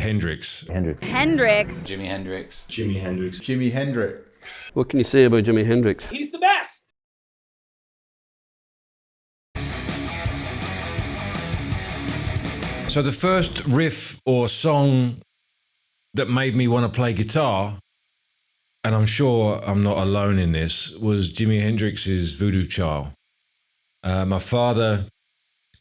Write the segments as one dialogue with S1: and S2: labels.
S1: Hendrix.
S2: Hendrix.
S3: Jimi Hendrix.
S4: Jimi Hendrix.
S5: Jimi Hendrix.
S6: What can you say about Jimi Hendrix?
S4: He's the best.
S1: So the first riff or song that made me want to play guitar, and I'm sure I'm not alone in this, was Jimi Hendrix's Voodoo Chile. My father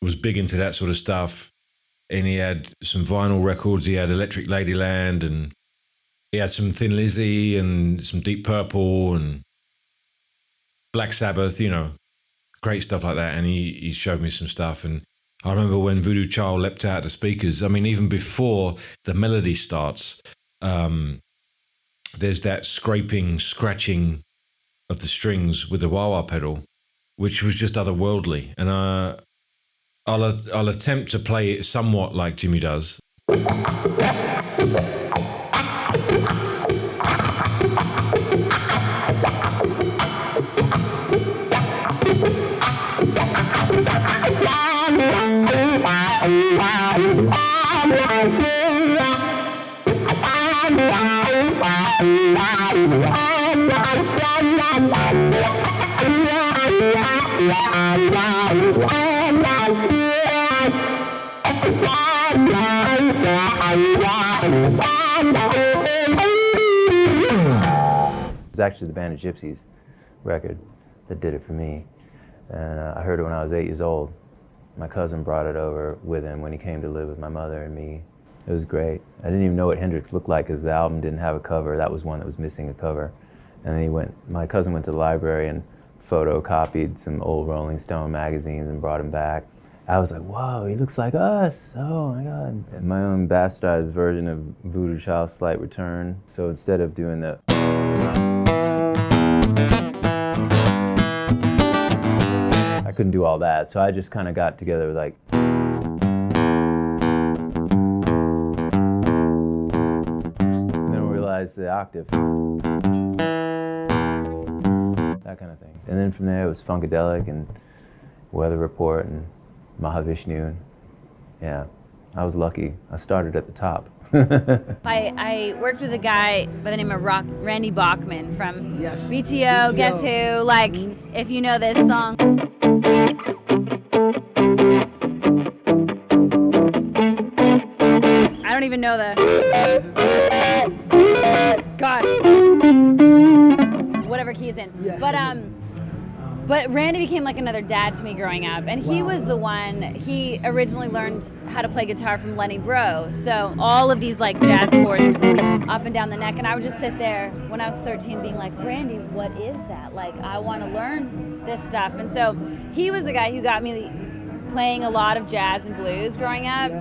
S1: was big into that sort of stuff, and he had some vinyl records. He had Electric Ladyland, and he had some Thin Lizzy and some Deep Purple and Black Sabbath, you know, great stuff like that. And he showed me some stuff, and I remember when Voodoo Chile leapt out the speakers. I mean, even before the melody starts, there's that scraping, scratching of the strings with the wah-wah pedal, which was just otherworldly. And I'll attempt to play it somewhat like Jimmy does.
S2: It was actually the Band of Gypsies record that did it for me. And I heard it when I was 8 years old. My cousin brought it over with him when he came to live with my mother and me. It was great. I didn't even know what Hendrix looked like because the album didn't have a cover. That was one that was missing a cover. And then my cousin went to the library and photocopied some old Rolling Stone magazines and brought him back. I was like, whoa, he looks like us. Oh my God. And my own bastardized version of Voodoo Chile Slight Return. So instead of doing the I couldn't do all that, so I just kind of got together with like and then realized the octave, that kind of thing. And then from there it was Funkadelic and Weather Report and Mahavishnu. And yeah, I was lucky. I started at the top.
S3: I worked with a guy by the name of Randy Bachman from BTO, Guess Who, like, if you know this song. I don't even know the... Gosh. Whatever key it's in. But Randy became like another dad to me growing up, and he was the one, he originally learned how to play guitar from Lenny Bro, so all of these like jazz chords up and down the neck, and I would just sit there when I was 13 being like, Randy, what is that? Like, I want to learn this stuff. And so he was the guy who got me playing a lot of jazz and blues growing up,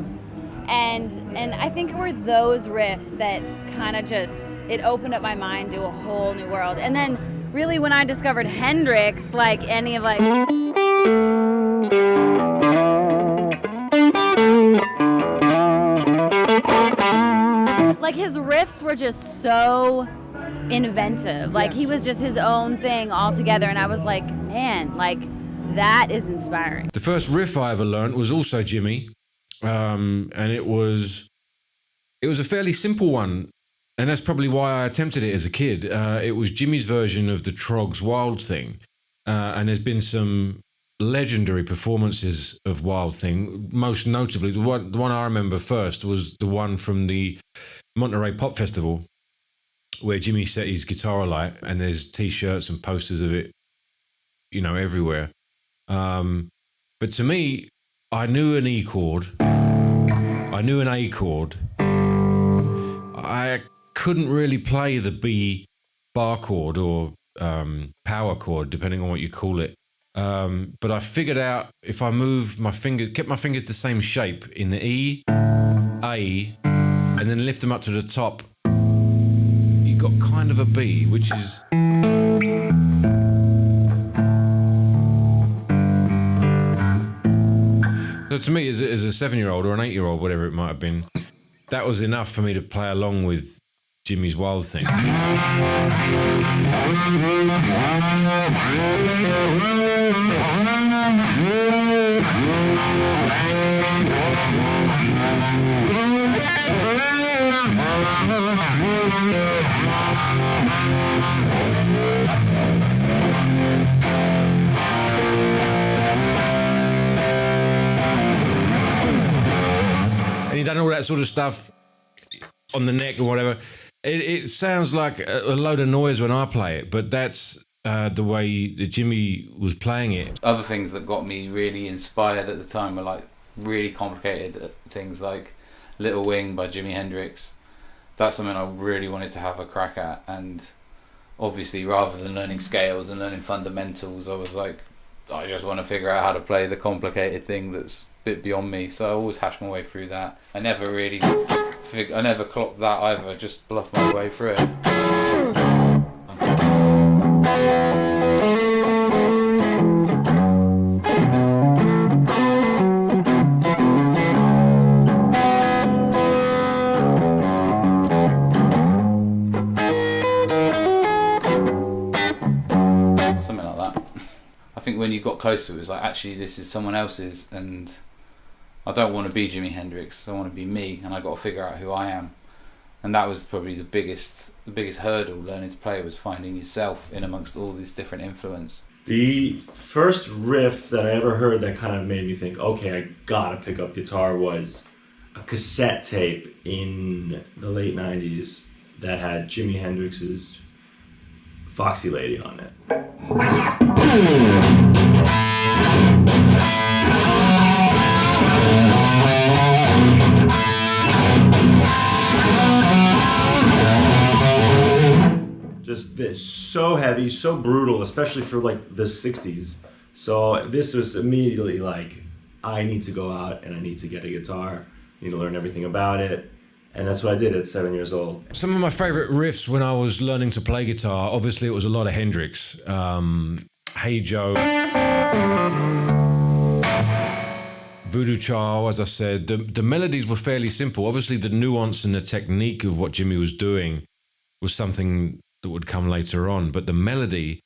S3: and I think it were those riffs that kind of just, it opened up my mind to a whole new world. And then really when I discovered Hendrix, like any of like his riffs were just so inventive. Like he was just his own thing altogether, and I was like, man, like that is inspiring.
S1: The first riff I ever learned was also Jimmy, and it was a fairly simple one. And that's probably why I attempted it as a kid. It was Jimmy's version of the Troggs' Wild Thing. And there's been some legendary performances of Wild Thing. Most notably, the one I remember first was the one from the Monterey Pop Festival, where Jimmy set his guitar alight, and there's T-shirts and posters of it, you know, everywhere. But to me, I knew an E chord. I knew an A chord. I couldn't really play the B bar chord or power chord, depending on what you call it. But I figured out if I moved my fingers, kept my fingers the same shape in the E, A, and then lift them up to the top, you got kind of a B, which is... So to me, as a 7-year-old or an 8-year-old, whatever it might have been, that was enough for me to play along with Jimmy's Wild Thing. And he done all that sort of stuff on the neck or whatever. It sounds like a load of noise when I play it, but that's the way that Jimmy was playing it.
S4: Other things that got me really inspired at the time were like really complicated things like Little Wing by Jimi Hendrix. That's something I really wanted to have a crack at, and obviously rather than learning scales and learning fundamentals, I was like, I just want to figure out how to play the complicated thing that's a bit beyond me. So I always hashed my way through that. I never clocked that either, just bluffed my way through it. When you got close to it, it was like, actually this is someone else's, and I don't want to be Jimi Hendrix, I want to be me, and I got to figure out who I am. And that was probably the biggest hurdle learning to play, was finding yourself in amongst all these different influence.
S5: The first riff that I ever heard that kind of made me think, okay, I gotta pick up guitar, was a cassette tape in the late 90s that had Jimi Hendrix's Foxy Lady on it. Just this, so heavy, so brutal, especially for like the 60s. So this was immediately like, I need to go out and I need to get a guitar, I need to learn everything about it. And that's what I did at 7 years old.
S1: Some of my favorite riffs when I was learning to play guitar, obviously it was a lot of Hendrix. Hey Joe, Voodoo Chile, as I said. The melodies were fairly simple. Obviously the nuance and the technique of what Jimmy was doing was something that would come later on. But the melody...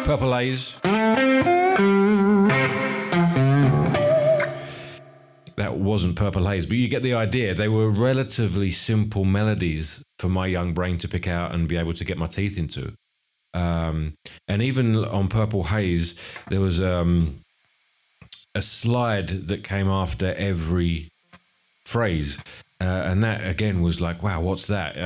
S1: Purple Haze. That wasn't Purple Haze, but you get the idea. They were relatively simple melodies for my young brain to pick out and be able to get my teeth into. And even on Purple Haze, there was a slide that came after every phrase. And that, again, was like, wow, what's that?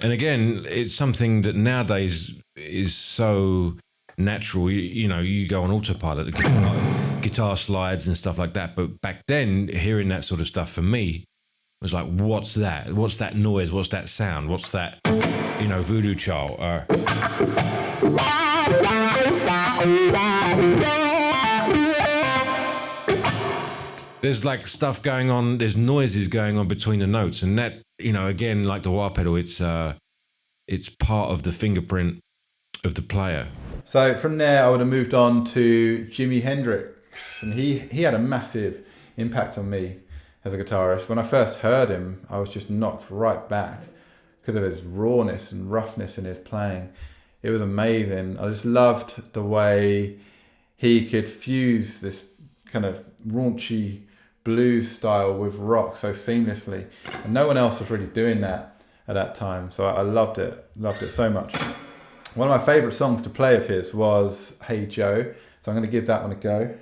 S1: And again, it's something that nowadays is so natural. You know, you go on autopilot, the guitar slides and stuff like that. But back then, hearing that sort of stuff for me was like, what's that? What's that noise? What's that sound? What's that, you know, Voodoo Chile? There's like stuff going on, there's noises going on between the notes. And that, you know, again, like the wah pedal, it's part of the fingerprint of the player.
S6: So from there, I would have moved on to Jimi Hendrix, and he had a massive impact on me as a guitarist. When I first heard him, I was just knocked right back because of his rawness and roughness in his playing. It was amazing. I just loved the way he could fuse this kind of raunchy blues style with rock so seamlessly, and no one else was really doing that at that time. So I loved it so much. One of my favourite songs to play of his was Hey Joe, so I'm going to give that one a go.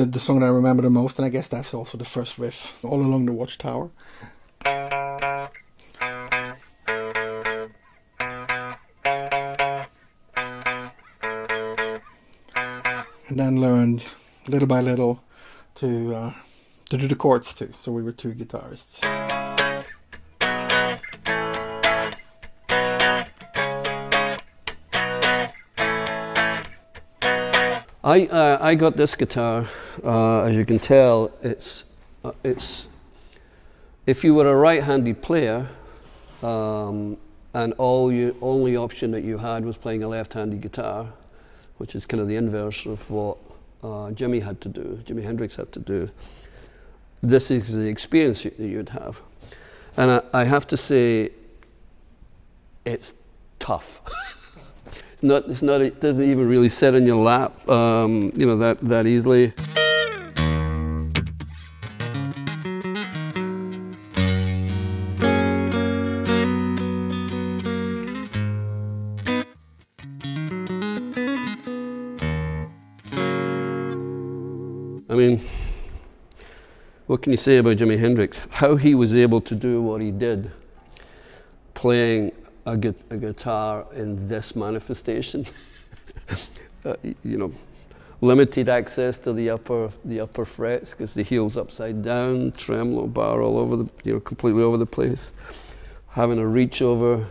S7: The song that I remember the most, and I guess that's also the first riff, All Along the Watchtower. and then learned little by little to do the chords too. So we were two guitarists.
S8: I got this guitar. As you can tell, it's if you were a right-handed player, and only option that you had was playing a left-handed guitar, which is kind of the inverse of what Jimi Hendrix had to do. This is the experience that you'd have, and I have to say, it's tough. It doesn't even really sit in your lap, that easily. I mean, what can you say about Jimi Hendrix? How he was able to do what he did, playing a guitar in this manifestation. Limited access to the upper frets because the heel's upside down, tremolo bar all over completely over the place. Having to reach over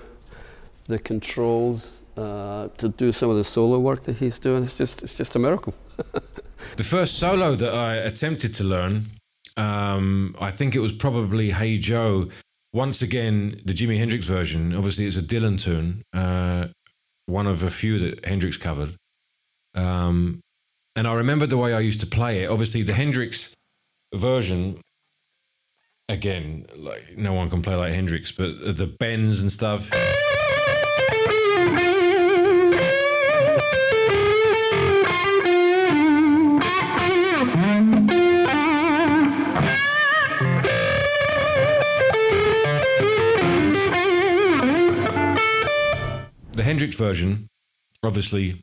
S8: the controls to do some of the solo work that he's doing. It's just a miracle.
S1: The first solo that I attempted to learn, I think it was probably Hey Joe. Once again, the Jimi Hendrix version. Obviously, it's a Dylan tune, one of a few that Hendrix covered. And I remember the way I used to play it. Obviously, the Hendrix version, again, like no one can play like Hendrix, but the bends and stuff. The Hendrix version obviously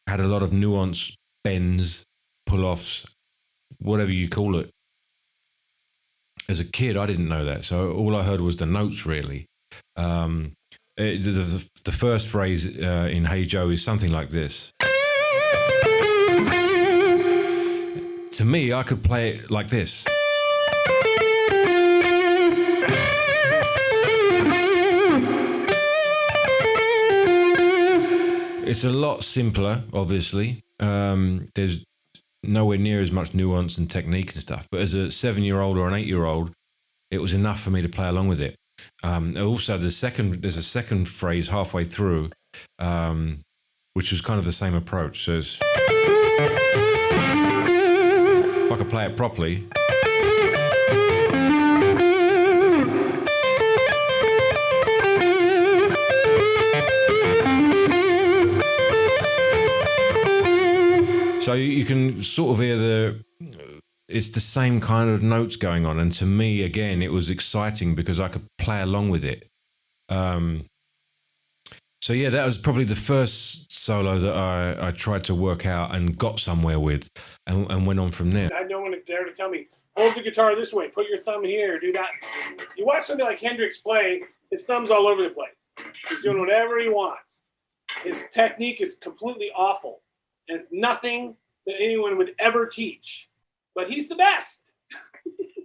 S1: had a lot of nuance, bends, pull-offs, whatever you call it. As a kid, I didn't know that, so all I heard was the notes, really. The first phrase in Hey Joe is something like this. To me, I could play it like this. It's a lot simpler, obviously. There's nowhere near as much nuance and technique and stuff. But as a 7-year-old or an 8-year-old, it was enough for me to play along with it. Also, there's a second phrase halfway through, which was kind of the same approach. So if I could play it properly. So you can sort of hear it's the same kind of notes going on. And to me, again, it was exciting because I could play along with it. So yeah, that was probably the first solo that I tried to work out and got somewhere with and went on from there.
S9: I had no one dare to tell me, hold the guitar this way, put your thumb here, do that. You watch somebody like Hendrix play, his thumb's all over the place. He's doing whatever he wants. His technique is completely awful. And it's nothing that anyone would ever teach. But he's the best.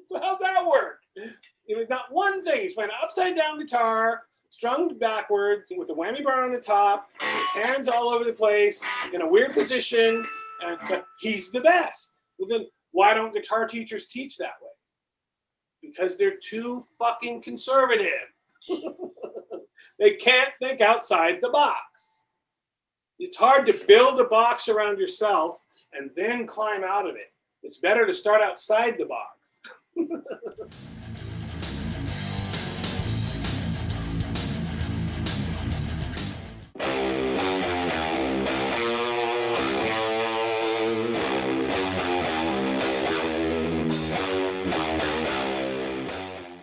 S9: So how's that work? He's not one thing. He's playing an upside down guitar, strung backwards, with a whammy bar on the top, his hands all over the place, in a weird position, but he's the best. Well, then why don't guitar teachers teach that way? Because they're too fucking conservative. They can't think outside the box. It's hard to build a box around yourself and then climb out of it. It's better to start outside the box.